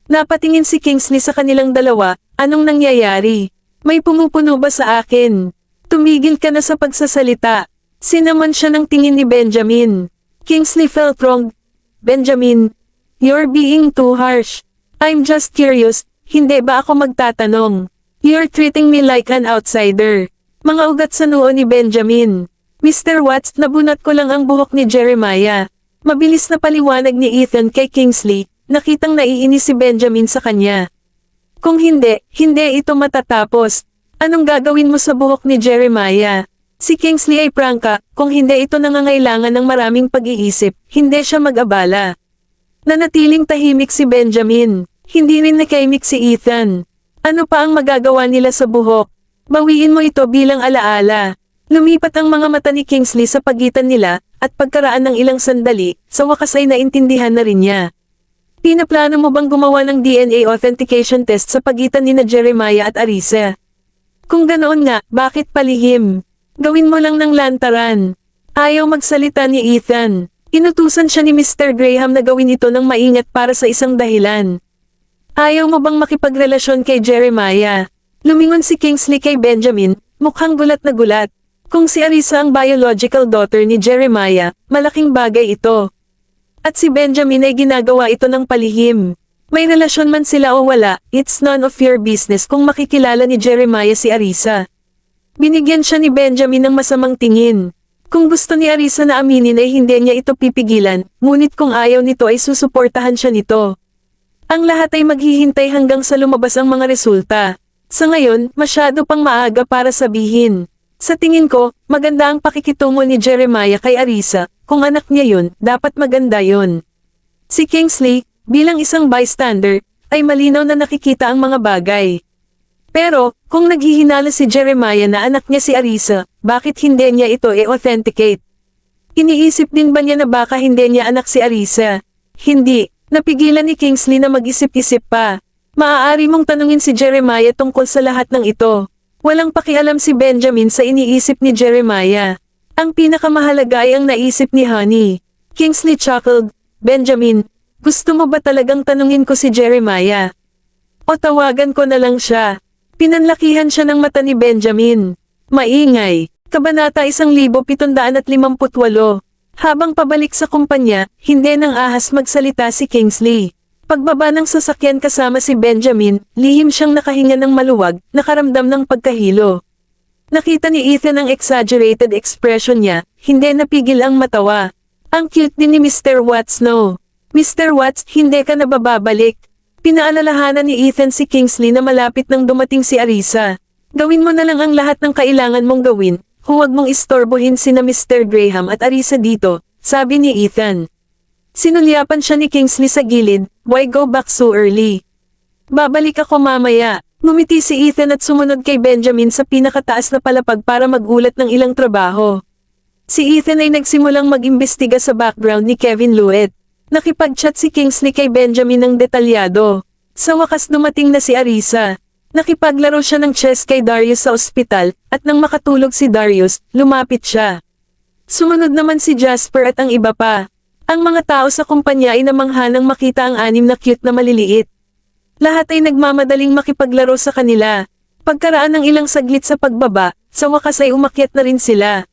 Napatingin si Kingsley sa kanilang dalawa, anong nangyayari? May pumupuno ba sa akin? Tumigil ka na sa pagsasalita. Sinaman siya ng tingin ni Benjamin. Kingsley felt wrong. Benjamin, you're being too harsh. I'm just curious, hindi ba ako magtatanong? You're treating me like an outsider. Mga ugat sa noo ni Benjamin. Mr. Watts, nabunot ko lang ang buhok ni Jeremiah. Mabilis na paliwanag ni Ethan kay Kingsley. Nakitang naiinis si Benjamin sa kanya. Kung hindi, hindi ito matatapos. Anong gagawin mo sa buhok ni Jeremiah? Si Kingsley ay prangka, kung hindi ito nangangailangan ng maraming pag-iisip, hindi siya mag-abala. Nanatiling tahimik si Benjamin. Hindi rin nakaimik si Ethan. Ano pa ang magagawa nila sa buhok? Bawiin mo ito bilang alaala. Lumipat ang mga mata ni Kingsley sa pagitan nila, at pagkaraan ng ilang sandali, sa wakas ay naintindihan na rin niya. Pinaplano mo bang gumawa ng DNA authentication test sa pagitan ni Jeremiah at Arisa? Kung ganoon nga, bakit palihim? Gawin mo lang ng lantaran. Ayaw magsalita ni Ethan. Inutusan siya ni Mr. Graham na gawin ito ng maingat para sa isang dahilan. Ayaw mo bang makipagrelasyon kay Jeremiah? Lumingon si Kingsley kay Benjamin, mukhang gulat na gulat. Kung si Arisa ang biological daughter ni Jeremiah, malaking bagay ito. At si Benjamin ay ginagawa ito ng palihim. May relasyon man sila o wala, it's none of your business kung makikilala ni Jeremiah si Arisa. Binigyan siya ni Benjamin ng masamang tingin. Kung gusto ni Arisa na aminin ay hindi niya ito pipigilan, ngunit kung ayaw nito ay susuportahan siya nito. Ang lahat ay maghihintay hanggang sa lumabas ang mga resulta. Sa ngayon, masyado pang maaga para sabihin. Sa tingin ko, maganda ang pakikitungo ni Jeremiah kay Arisa. Kung anak niya yun, dapat maganda yun. Si Kingsley, bilang isang bystander, ay malinaw na nakikita ang mga bagay. Pero, kung naghihinala si Jeremiah na anak niya si Arisa, bakit hindi niya ito i-authenticate? Iniisip din ba niya na baka hindi niya anak si Arisa? Hindi, napigilan ni Kingsley na mag-isip-isip pa. Maaari mong tanungin si Jeremiah tungkol sa lahat ng ito. Walang pakialam si Benjamin sa iniisip ni Jeremiah. Ang pinakamahalaga ay ang naisip ni Honey. Kingsley chuckled, Benjamin, gusto mo ba talagang tanungin ko si Jeremiah? O tawagan ko na lang siya. Pinanlakihan siya ng mata ni Benjamin. Maingay. Kabanata 1758. Habang pabalik sa kumpanya, hindi nang ahas magsalita si Kingsley. Pagbaba ng sasakyan kasama si Benjamin, lihim siyang nakahinga ng maluwag, nakaramdam ng pagkahilo. Nakita ni Ethan ang exaggerated expression niya, hindi napigil ang matawa. Ang cute din ni Mr. Watts no. Mr. Watts, hindi ka na bababalik. Pinaalalahanan ni Ethan si Kingsley na malapit nang dumating si Arisa. Gawin mo na lang ang lahat ng kailangan mong gawin, huwag mong istorbohin sina Mr. Graham at Arisa dito, sabi ni Ethan. Sinulyapan siya ni Kingsley sa gilid, why go back so early? Babalik ako mamaya. Ngumiti si Ethan at sumunod kay Benjamin sa pinakataas na palapag para magulat ng ilang trabaho. Si Ethan ay nagsimulang mag-imbestiga sa background ni Kevin Lewitt. Nakipag-chat si Kingsley kay Benjamin ng detalyado. Sa wakas dumating na si Arisa. Nakipaglaro siya ng chess kay Darius sa ospital, at nang makatulog si Darius, lumapit siya. Sumunod naman si Jasper at ang iba pa. Ang mga tao sa kumpanya ay namangha nang makita ang anim na cute na maliliit. Lahat ay nagmamadaling makipaglaro sa kanila. Pagkaraan ng ilang saglit sa pagbaba, sa wakas ay umakyat na rin sila.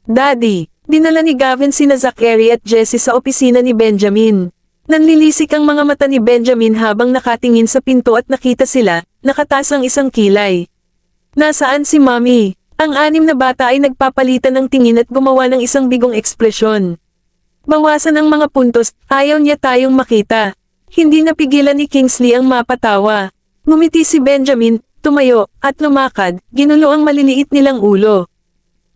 Daddy, dinala ni Gavin sina Zachary at Jessie sa opisina ni Benjamin. Nanlilisik ang mga mata ni Benjamin habang nakatingin sa pinto at nakita sila, nakataas ang isang kilay. Nasaan si Mommy? Ang anim na bata ay nagpapalitan ng tingin at gumawa ng isang bigong ekspresyon. Bawasan ang mga puntos, ayaw niya tayong makita. Hindi napigilan ni Kingsley ang mapatawa. Ngumiti si Benjamin, tumayo, at lumakad, ginulo ang maliliit nilang ulo.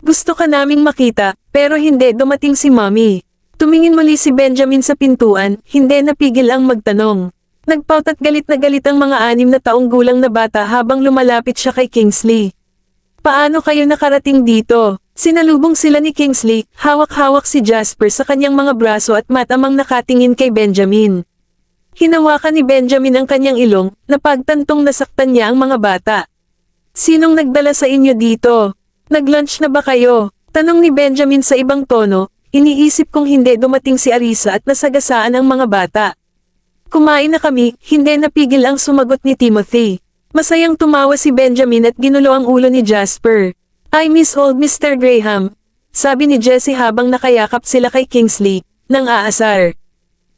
Gusto ka naming makita, pero hindi dumating si Mommy. Tumingin muli si Benjamin sa pintuan, hindi napigil ang magtanong. Nagpaut at galit na galit ang mga 6 na taong gulang na bata habang lumalapit siya kay Kingsley. Paano kayo nakarating dito? Sinalubong sila ni Kingsley, hawak-hawak si Jasper sa kanyang mga braso at matamang nakatingin kay Benjamin. Hinawakan ni Benjamin ang kanyang ilong, napagtantong nasaktan niya ang mga bata. Sinong nagdala sa inyo dito? Nag-lunch na ba kayo? Tanong ni Benjamin sa ibang tono, iniisip kong hindi dumating si Arisa at nasagasaan ang mga bata. Kumain na kami, hindi napigil ang sumagot ni Timothy. Masayang tumawa si Benjamin at ginulo ang ulo ni Jasper. I miss old Mr. Graham, sabi ni Jessie habang nakayakap sila kay Kingsley, nang aasar.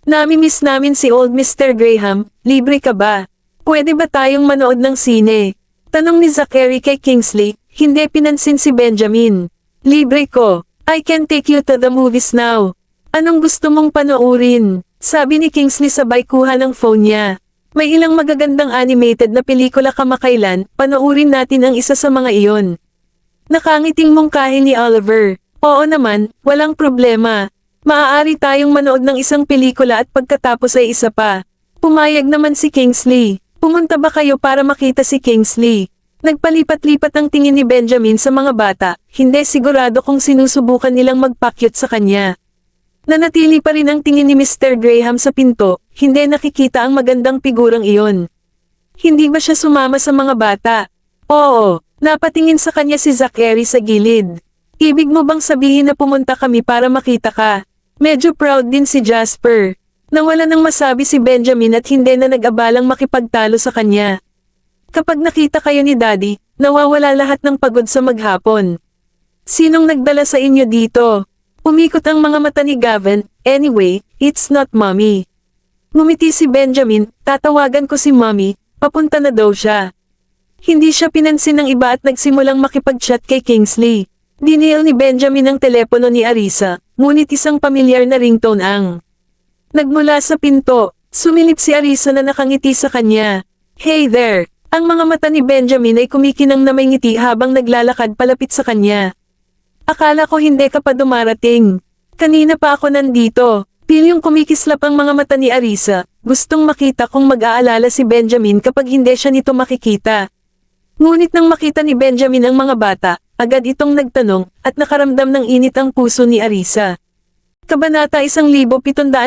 Nami-miss namin si old Mr. Graham, libre ka ba? Pwede ba tayong manood ng sine? Tanong ni Zachary kay Kingsley, hindi pinansin si Benjamin. Libre ko, I can take you to the movies now. Anong gusto mong panoorin? Sabi ni Kingsley sabay kuha ng phone niya. May ilang magagandang animated na pelikula kamakailan, panoorin natin ang isa sa mga iyon. Nakangiting mungkahi ni Oliver. Oo naman, walang problema. Maaari tayong manood ng isang pelikula at pagkatapos ay isa pa. Pumayag naman si Kingsley. Pumunta ba kayo para makita si Kingsley? Nagpalipat-lipat ang tingin ni Benjamin sa mga bata, hindi sigurado kung sinusubukan nilang magpakyut sa kanya. Nanatili pa rin ang tingin ni Mr. Graham sa pinto, hindi nakikita ang magandang figurang iyon. Hindi ba siya sumama sa mga bata? Oo, napatingin sa kanya si Zachary sa gilid. Ibig mo bang sabihin na pumunta kami para makita ka? Medyo proud din si Jasper. Nawala nang masabi si Benjamin at hindi na nag-abalang makipagtalo sa kanya. Kapag nakita kayo ni Daddy, nawawala lahat ng pagod sa maghapon. Sinong nagdala sa inyo dito? Umikot ang mga mata ni Gavin, anyway, it's not Mommy. Ngumiti si Benjamin, tatawagan ko si Mommy, papunta na daw siya. Hindi siya pinansin ng iba at nagsimulang makipag-chat kay Kingsley. Dinial ni Benjamin ang telepono ni Arisa, ngunit isang pamilyar na ringtone ang nagmula sa pinto. Sumilip si Arisa na nakangiti sa kanya. Hey there! Ang mga mata ni Benjamin ay kumikinang na may ngiti habang naglalakad palapit sa kanya. Akala ko hindi ka pa dumarating. Kanina pa ako nandito. Pilyong kumikislap ang mga mata ni Arisa, gustong makita kung mag-aalala si Benjamin kapag hindi siya nito makikita. Ngunit nang makita ni Benjamin ang mga bata, agad itong nagtanong, at nakaramdam ng init ang puso ni Arisa. Kabanata 1759.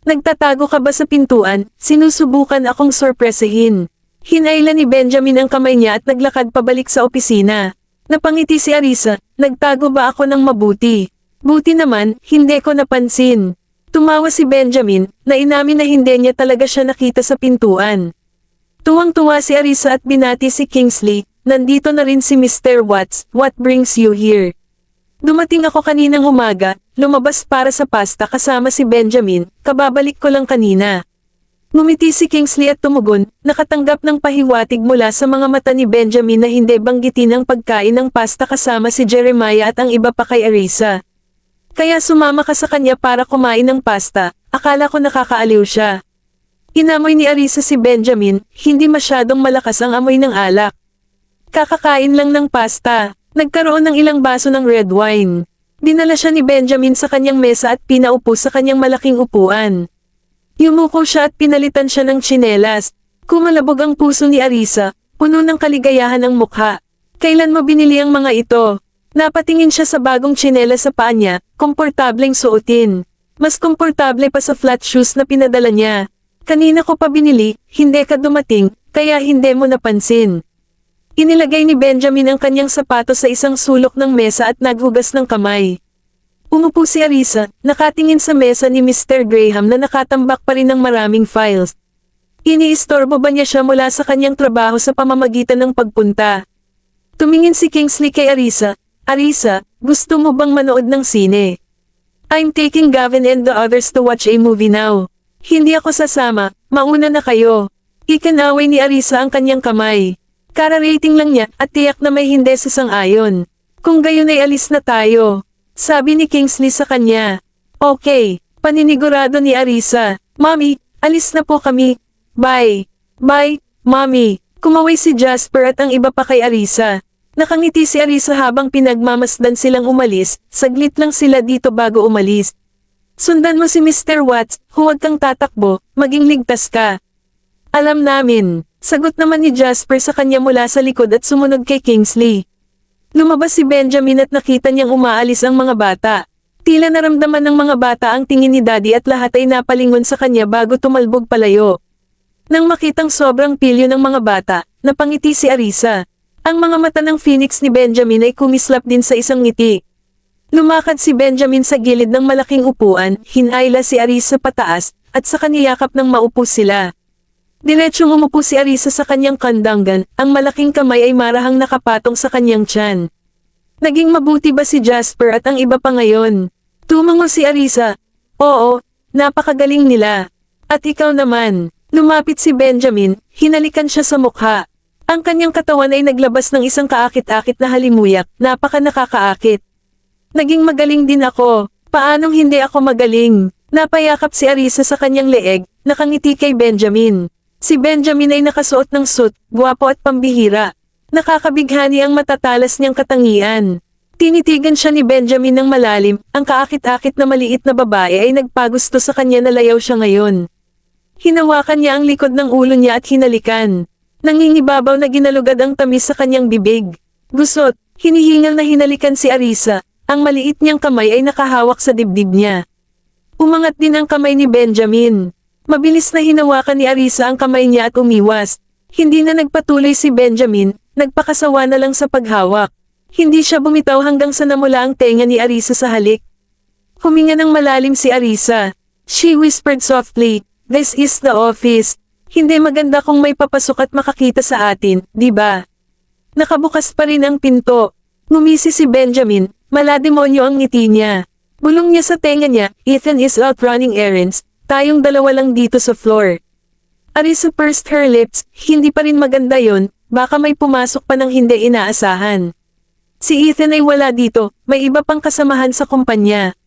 Nagtatago ka ba sa pintuan? Sinusubukan akong sorpresahin. Hinayla ni Benjamin ang kamay niya at naglakad pabalik sa opisina. Napangiti si Arisa, nagtago ba ako ng mabuti? Buti naman, hindi ko napansin. Tumawa si Benjamin, na inamin na hindi niya talaga siya nakita sa pintuan. Tuwang-tuwa si Arisa at binati si Kingsley, nandito na rin si Mr. Watts, what brings you here? Dumating ako kaninang umaga, lumabas para sa pasta kasama si Benjamin, kababalik ko lang kanina. Ngumiti si Kingsley at tumugon, nakatanggap ng pahiwatig mula sa mga mata ni Benjamin na hindi banggitin ang pagkain ng pasta kasama si Jeremiah at ang iba pa kay Arisa. Kaya sumama ka sa kanya para kumain ng pasta, akala ko nakakaaliw siya. Inamoy ni Arisa si Benjamin, hindi masyadong malakas ang amoy ng alak. Kakakain lang ng pasta. Nagkaroon ng ilang baso ng red wine. Dinala siya ni Benjamin sa kanyang mesa at pinaupo sa kanyang malaking upuan. Yumuko siya at pinalitan siya ng tsinelas. Kumalabog ang puso ni Arisa, puno ng kaligayahan ang mukha. Kailan mo binili ang mga ito? Napatingin siya sa bagong tsinelas sa paa niya, komportableng suotin. Mas komportable pa sa flat shoes na pinadala niya. Kanina ko pa binili, hindi ka dumating, kaya hindi mo napansin. Inilagay ni Benjamin ang kanyang sapatos sa isang sulok ng mesa at naghugas ng kamay. Umupo si Arisa, nakatingin sa mesa ni Mr. Graham na nakatambak pa rin ng maraming files. Iniistorbo ba niya siya mula sa kanyang trabaho sa pamamagitan ng pagpunta? Tumingin si Kingsley kay Arisa. Arisa, gusto mo bang manood ng sine? I'm taking Gavin and the others to watch a movie now. Hindi ako sasama, mauna na kayo. Ikinaway ni Arisa ang kanyang kamay. Kara-rating lang niya at tiyak na may hindi sasang-ayon. Kung gayon ay alis na tayo. Sabi ni Kingsley sa kanya. Okay, paninigurado ni Arisa. Mommy, alis na po kami. Bye. Bye, Mommy. Kumaway si Jasper at ang iba pa kay Arisa. Nakangiti si Arisa habang pinagmamasdan silang umalis, saglit lang sila dito bago umalis. Sundan mo si Mr. Watts, huwag kang tatakbo, maging ligtas ka. Alam namin. Sagot naman ni Jasper sa kanya mula sa likod at sumunod kay Kingsley. Lumabas si Benjamin at nakita niyang umaalis ang mga bata. Tila naramdaman ng mga bata ang tingin ni Daddy at lahat ay napalingon sa kanya bago tumalbog palayo. Nang makitang sobrang pilyo ng mga bata, napangiti si Arisa. Ang mga mata ng Phoenix ni Benjamin ay kumislap din sa isang ngiti. Lumakad si Benjamin sa gilid ng malaking upuan, hinayla si Arisa pataas, at sa kaniyakap nang maupo sila. Diretsyong umupo si Arisa sa kanyang kandangan, ang malaking kamay ay marahang nakapatong sa kanyang tiyan. Naging mabuti ba si Jasper at ang iba pa ngayon? Tumango si Arisa. Oo, napakagaling nila. At ikaw naman. Lumapit si Benjamin, hinalikan siya sa mukha. Ang kanyang katawan ay naglabas ng isang kaakit-akit na halimuyak, napaka nakakaakit. Naging magaling din ako. Paanong hindi ako magaling? Napayakap si Arisa sa kanyang leeg, nakangiti kay Benjamin. Si Benjamin ay nakasuot ng suit, gwapo at pambihira. Nakakabighani ang matatalas niyang katangian. Tinitigan siya ni Benjamin ng malalim, ang kaakit-akit na maliit na babae ay nagpagusto sa kanya na layaw siya ngayon. Hinawakan niya ang likod ng ulo niya at hinalikan. Nangingibabaw na ginalugad ang tamis sa kanyang bibig. Gusot, hinihingal na hinalikan si Arisa, ang maliit niyang kamay ay nakahawak sa dibdib niya. Umangat din ang kamay ni Benjamin. Mabilis na hinawakan ni Arisa ang kamay niya at umiwas. Hindi na nagpatuloy si Benjamin, nagpakasawa na lang sa paghawak. Hindi siya bumitaw hanggang sa namula ang tenga ni Arisa sa halik. Huminga ng malalim si Arisa. She whispered softly, "This is the office. Hindi maganda kung may papasok at makakita sa atin, di ba?" Nakabukas pa rin ang pinto. Ngumisi si Benjamin, malademonyo ang ngiti niya. Bulong niya sa tenga niya, "Ethan is out running errands. Tayong dalawa lang dito sa floor." Arisa pursed her lips, hindi pa rin maganda yon, baka may pumasok pa ng hindi inaasahan. Si Ethan ay wala dito, may iba pang kasamahan sa kumpanya.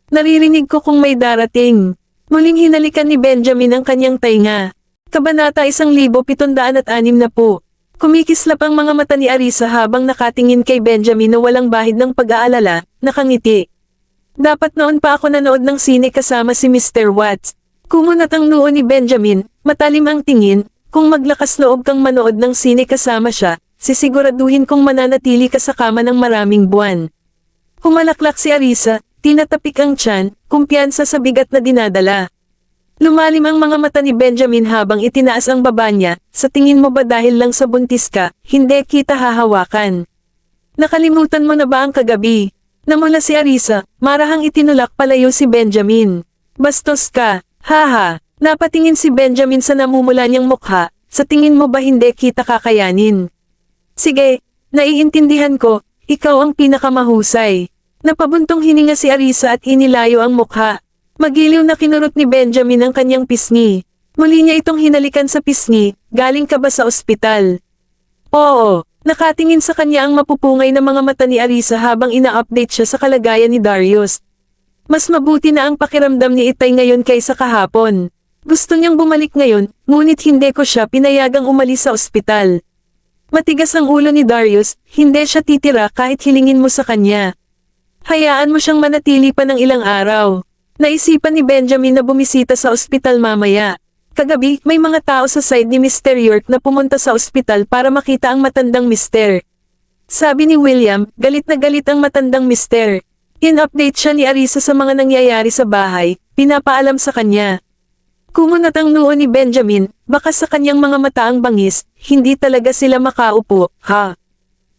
Naririnig ko kung may darating. Muling hinalikan ni Benjamin ang kanyang tainga. Kabanata 1760. Kumikislap ang mga mata ni Arisa habang nakatingin kay Benjamin na walang bahid ng pag-aalala, nakangiti. Dapat noon pa ako nanood ng sine kasama si Mr. Watts. Kumunat ang noo ni Benjamin, matalim ang tingin, kung maglakas loob kang manood ng sine kasama siya, sisiguraduhin kong mananatili ka sa kama ng maraming buwan. Humalaklak si Arisa, tinatapik ang tiyan, kumpiyansa sa bigat na dinadala. Lumalim ang mga mata ni Benjamin habang itinaas ang baba niya, sa tingin mo ba dahil lang sa buntis ka, hindi kita hahawakan? Nakalimutan mo na ba ang kagabi? Namula si Arisa, marahang itinulak palayo si Benjamin. Bastos ka, haha. Napatingin si Benjamin sa namumula niyang mukha, sa tingin mo ba hindi kita kakayanin? Sige, naiintindihan ko, ikaw ang pinakamahusay. Napabuntong hininga si Arisa at inilayo ang mukha. Magiliw na kinurot ni Benjamin ang kanyang pisngi. Muli niya itong hinalikan sa pisngi, galing ka ba sa ospital? Oo. Nakatingin sa kanya ang mapupungay na mga mata ni Arisa habang ina-update siya sa kalagayan ni Darius. Mas mabuti na ang pakiramdam ni Itay ngayon kaysa kahapon. Gusto niyang bumalik ngayon, ngunit hindi ko siya pinayagang umalis sa ospital. Matigas ang ulo ni Darius, hindi siya titira kahit hilingin mo sa kanya. Hayaan mo siyang manatili pa ng ilang araw. Naisipan ni Benjamin na bumisita sa ospital mamaya. Kagabi, may mga tao sa side ni Mr. York na pumunta sa ospital para makita ang matandang mister. Sabi ni William, galit na galit ang matandang mister. In-update siya ni Arisa sa mga nangyayari sa bahay, pinapaalam sa kanya. Kumunat ang noo ni Benjamin, baka sa kanyang mga mata ang bangis, hindi talaga sila makaupo, ha?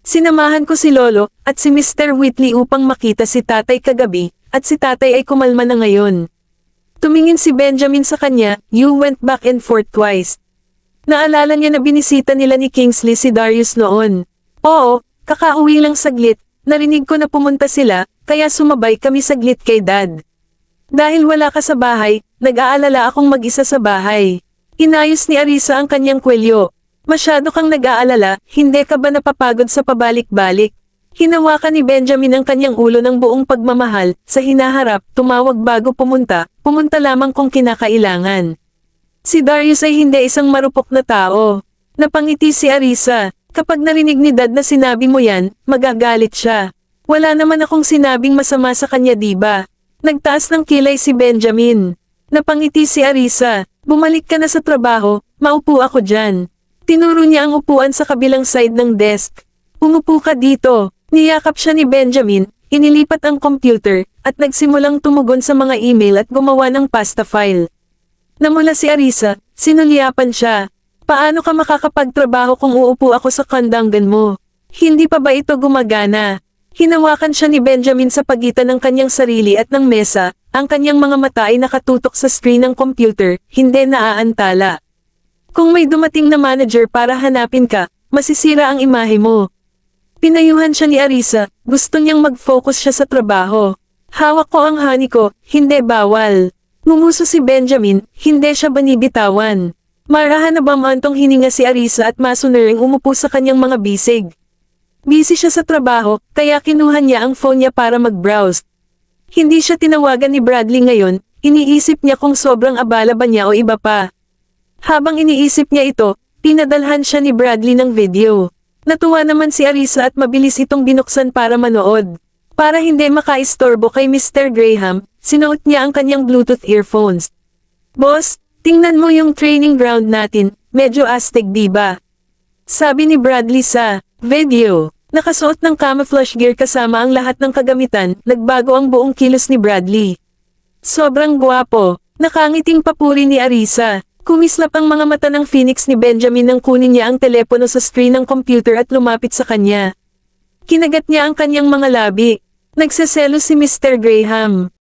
Sinamahan ko si Lolo, at si Mr. Whitley upang makita si tatay kagabi, at si tatay ay kumalma na ngayon. Tumingin si Benjamin sa kanya, you went back and forth twice. Naalala niya na binisita nila ni Kingsley si Darius noon. Oo, kakauwi lang saglit, narinig ko na pumunta sila, kaya sumabay kami saglit kay Dad. Dahil wala ka sa bahay, nag-aalala akong mag-isa sa bahay. Inayos ni Arisa ang kanyang kwelyo. Masyado kang nag-aalala, hindi ka ba napapagod sa pabalik-balik? Hinawakan ni Benjamin ang kanyang ulo ng buong pagmamahal, sa hinaharap, tumawag bago pumunta lamang kung kinakailangan. Si Darius ay hindi isang marupok na tao. Napangiti si Arisa, kapag narinig ni Dad na sinabi mo yan, magagalit siya. Wala naman akong sinabing masama sa kanya diba? Nagtaas ng kilay si Benjamin. Napangiti si Arisa, bumalik ka na sa trabaho, maupo ako dyan. Tinuro niya ang upuan sa kabilang side ng desk. Umupo ka dito. Niyakap siya ni Benjamin, inilipat ang computer, at nagsimulang tumugon sa mga email at gumawa ng pasta file. Namula si Arisa, sinulyapan siya. Paano ka makakapagtrabaho kung uupo ako sa kandangan mo? Hindi pa ba ito gumagana? Hinawakan siya ni Benjamin sa pagitan ng kanyang sarili at ng mesa, ang kanyang mga mata ay nakatutok sa screen ng computer, hindi naaantala. Kung may dumating na manager para hanapin ka, masisira ang imahe mo. Pinayuhan siya ni Arisa, gusto niyang mag-focus siya sa trabaho. Hawak ko ang honey ko, hindi bawal. Ngumuso si Benjamin, hindi siya banibitawan. Marahan na bamantong hininga si Arisa at masunuring umupo sa kanyang mga bisig. Busy siya sa trabaho, kaya kinuha niya ang phone niya para mag-browse. Hindi siya tinawagan ni Bradley ngayon, iniisip niya kung sobrang abala ba niya o iba pa. Habang iniisip niya ito, pinadalhan siya ni Bradley ng video. Natuwa naman si Arisa at mabilis itong binuksan para manood. Para hindi makaistorbo kay Mr. Graham, sinuot niya ang kanyang Bluetooth earphones. Boss, tingnan mo yung training ground natin, medyo astig diba? Sabi ni Bradley sa video. Nakasuot ng camouflage gear kasama ang lahat ng kagamitan, nagbago ang buong kilos ni Bradley. Sobrang gwapo, nakangiting papuri ni Arisa. Kumislap ang mga mata ng Phoenix ni Benjamin nang kunin niya ang telepono sa screen ng computer at lumapit sa kanya. Kinagat niya ang kanyang mga labi. Nagseselos si Mr. Graham.